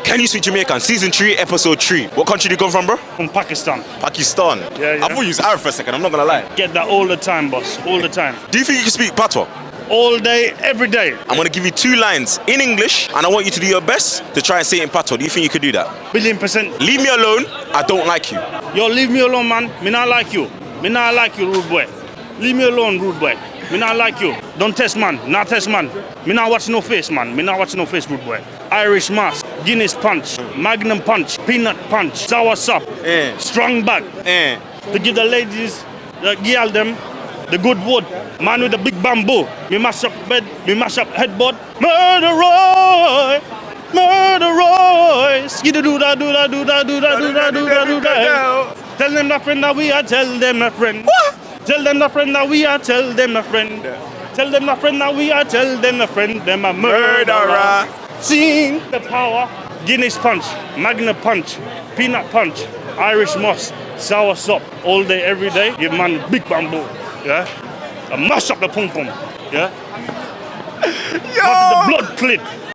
Can you speak Jamaican? Season 3, episode 3. What country do you come from, bro? From Pakistan. Pakistan. Yeah. I thought you was Arab for a second, I'm not gonna lie. Get that all the time, boss. All the time. Do you think you can speak Patois? All day, every day. I'm gonna give you 2 lines in English, and I want you to do your best to try and say it in Patois. Do you think you could do that? Billion%. Leave me alone, I don't like you. Yo, leave me alone, man. Me not like you. Me not like you, rude boy. Leave me alone, rude boy. Me not like you. Don't test man. Not test man. Me not watch no face, man. Me not watch no face, rude boy. Irish mask, Guinness punch, Magnum punch, peanut punch, sour sop, strong bag. To give the ladies, the girl them, the good wood. Man with the big bamboo. Me mash up bed, me mash up headboard. Murder Roy, Murder Roy. Skidda do da do da do da do da do da do da do da. Tell them the friend that we are. Tell them the friend. What? Tell them the friend that we are. Tell them the friend. Tell them the friend that we are. Tell them the friend. Them a murderer. Seeing the power. Guinness punch, Magnum punch, peanut punch, Irish moss, sour sop, all day, every day. Give man big bamboo, yeah. And mash up the pom pom, yeah. Yo! The blood clot.